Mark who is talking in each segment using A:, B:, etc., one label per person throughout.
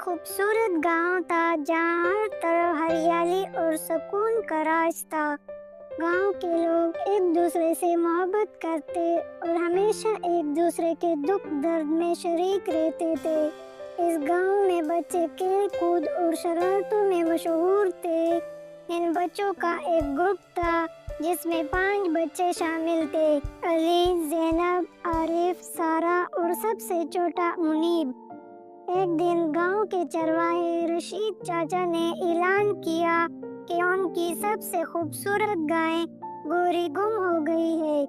A: खूबसूरत गांव था जहाँ हर तरफ हरियाली और सुकून का राज था। गांव के लोग एक दूसरे से मोहब्बत करते और हमेशा एक दूसरे के दुख दर्द में शरीक रहते थे। इस गांव में बच्चे खेल कूद और शरारतों में मशहूर थे। इन बच्चों का एक ग्रुप था जिसमें 5 बच्चे शामिल थे, अली, ज़ैनब, आरिफ, सारा और सबसे छोटा मुनीब। एक दिन गांव के चरवाहे रशीद चाचा ने ऐलान किया कि उनकी सबसे खूबसूरत गाय गोरी गुम हो गई है।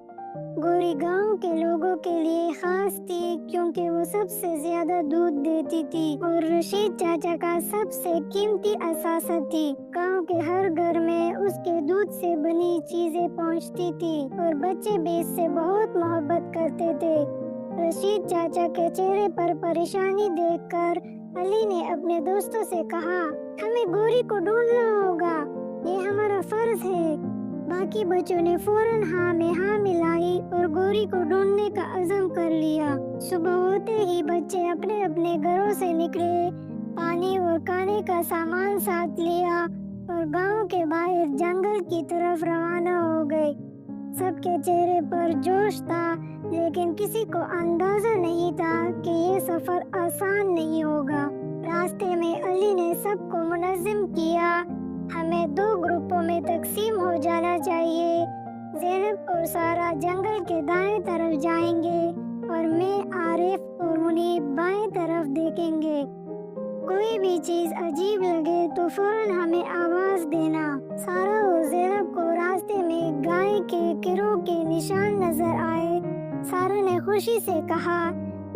A: गोरी गांव के लोगों के लिए खास थी क्योंकि वो सबसे ज्यादा दूध देती थी और रशीद चाचा का सबसे कीमती असासा थी। गांव के हर घर में उसके दूध से बनी चीजें पहुंचती थी और बच्चे भी इससे बहुत मोहब्बत करते थे। रशीद चाचा के चेहरे पर परेशानी देखकर अली ने अपने दोस्तों से कहा, हमें गोरी को ढूंढना होगा, ये हमारा फर्ज है। बाकी बच्चों ने फौरन हाँ में हाँ मिलाई और गोरी को ढूंढने का अज़म कर लिया। सुबह होते ही बच्चे अपने अपने घरों से निकले, पानी और खाने का सामान साथ लिया और गांव के बाहर जंगल की तरफ रवाना हो गए। सबके चेहरे पर जोश था, लेकिन किसी को अंदाजा नहीं था कि ये सफर आसान नहीं होगा। रास्ते में अली ने सबको मुनज़्ज़म किया, हमें 2 ग्रुपों में तकसीम हो जाना चाहिए। ज़ैनब और सारा जंगल के दाएं तरफ जाएंगे और मैं, आरिफ और मुनीब बाएं तरफ देखेंगे। कोई भी चीज अजीब लगे तो फौरन हमें आवाज देना। सारा और ज़ैनब को रास्ते में गाय के किरों के निशान नजर आए। सारा ने खुशी से कहा,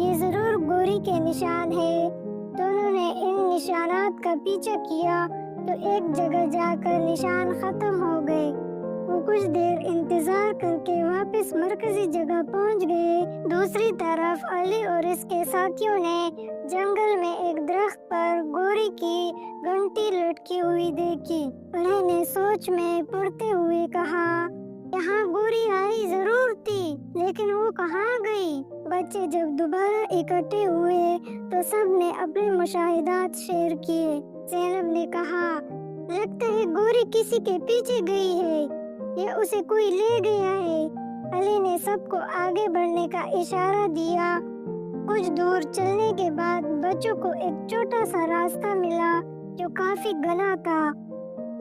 A: ये जरूर गोरी के निशान है। दोनों ने इन निशानात का पीछा किया तो एक जगह जाकर निशान खत्म हो गए। वो कुछ देर इंतजार करके वापस मरकजी जगह पहुंच गए। दूसरी तरफ अली और इसके साथियों ने जंगल में एक दरख्त पर गोरी की घंटी लटकी हुई देखी। अली ने सोच में पड़ते हुए कहा, यहाँ गोरी आई जरूर थी, लेकिन वो कहाँ गई? बच्चे जब दोबारा इकट्ठे हुए तो सब ने अपने मुशाहिदात शेयर किए। ज़ैनब ने कहा, लगता है गोरी किसी के पीछे गई है या उसे कोई ले गया है। अली ने सबको आगे बढ़ने का इशारा दिया। कुछ दूर चलने के बाद बच्चों को एक छोटा सा रास्ता मिला जो काफी घना था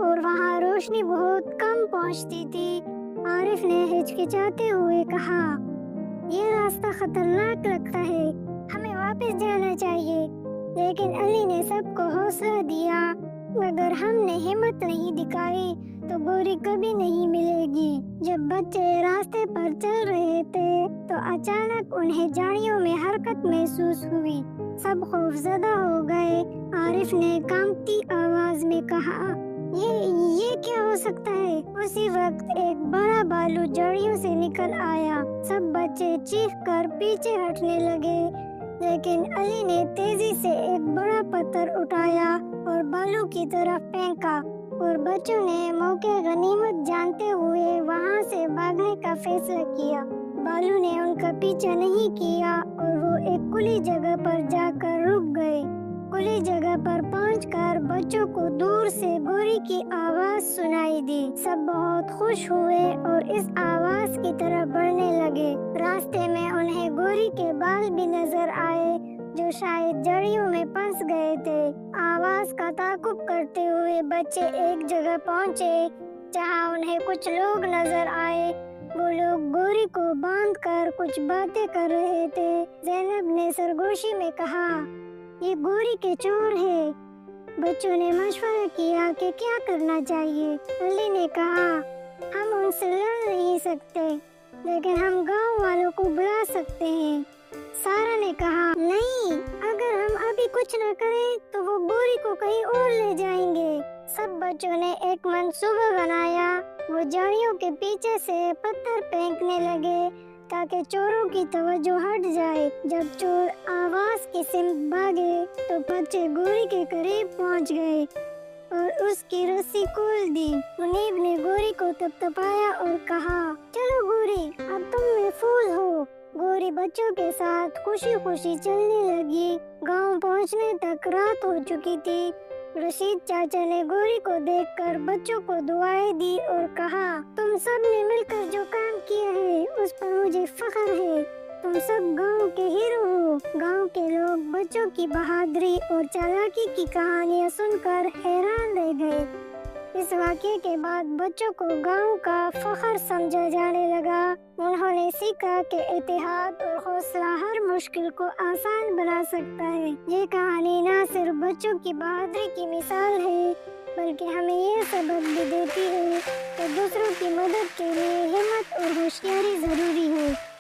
A: और वहाँ रोशनी बहुत कम पहुँचती थी। आरिफ ने हिचकिचाते हुए कहा, ये रास्ता खतरनाक लगता है, हमें वापस जाना चाहिए। लेकिन अली ने सबको हौसला दिया, अगर हमने हिम्मत नहीं दिखाई तो गोरी कभी नहीं मिलेगी। जब बच्चे रास्ते पर चल रहे थे तो अचानक उन्हें झाड़ियों में हरकत महसूस हुई। सब खौफजदा हो गए। आरिफ ने कांपती आवाज में कहा, ये क्या हो सकता है? उसी वक्त एक बड़ा भालू जड़ियों से निकल आया। सब बच्चे चीखकर पीछे हटने लगे, लेकिन अली ने तेजी से एक बड़ा पत्थर उठाया और भालू की तरफ फेंका और बच्चों ने मौके गनीमत जानते हुए वहां से भागने का फैसला किया। भालू ने उनका पीछा नहीं किया और वो एक खुली जगह पर जाकर रुक गए। खुली जगह पर पहुंचकर बच्चों को दूर से गोरी की आवाज सुनाई दी। सब बहुत खुश हुए और इस आवाज की तरफ बढ़ने लगे। रास्ते में उन्हें गोरी के बाल भी नजर आए जो शायद जड़ियों में फंस गए थे। आवाज का ताकुब करते हुए बच्चे एक जगह पहुंचे जहां उन्हें कुछ लोग नजर आए। वो लोग गोरी को बांधकर कुछ बातें कर रहे थे। ज़ैनब ने सरगोशी में कहा, ये गोरी के चोर है। बच्चों ने मशवरा किया कि क्या करना चाहिए। अली ने कहा, हम उनसे लड़ नहीं सकते, लेकिन हम गांव वालों को बुला सकते हैं। सारा ने कहा, नहीं, अगर हम अभी कुछ न करें तो वो गोरी को कहीं और ले जाएंगे। सब बच्चों ने एक मंसूबा बनाया। वो झाड़ियों के पीछे से पत्थर फेंकने लगे ताकि चोरों की तवज्जो हट जाए। जब चोर आवाज की सिमत भागे तो बच्चे गोरी के करीब पहुंच गए और उसकी रस्सी खोल दी। मुनीब ने गोरी को थपथपाया और कहा, चलो गोरी, अब तुम महफूज हो। گوری بچوں کے ساتھ خوشی خوشی چلنے لگی۔ گاؤں پہنچنے تک رات ہو چکی تھی۔ رشید چاچا نے گوری کو دیکھ کر بچوں کو دعائیں دی اور کہا، تم سب نے مل کر جو کام کیا ہے اس پر مجھے فخر ہے۔ تم سب گاؤں کے ہیرو ہو۔ گاؤں کے لوگ بچوں کی بہادری اور چالاکی کی کہانیاں سن کر حیران رہ گئے۔ اس واقعے کے بعد بچوں کو گاؤں کا فخر سمجھا جانے لگا۔ انہوں نے سیکھا کہ اتحاد اور حوصلہ ہر مشکل کو آسان بنا سکتا ہے۔ یہ کہانی نہ صرف بچوں کی بہادری کی مثال ہے بلکہ ہمیں یہ سبق بھی دیتی ہے کہ دوسروں کی مدد کے لیے ہمت اور ہوشیاری ضروری ہے۔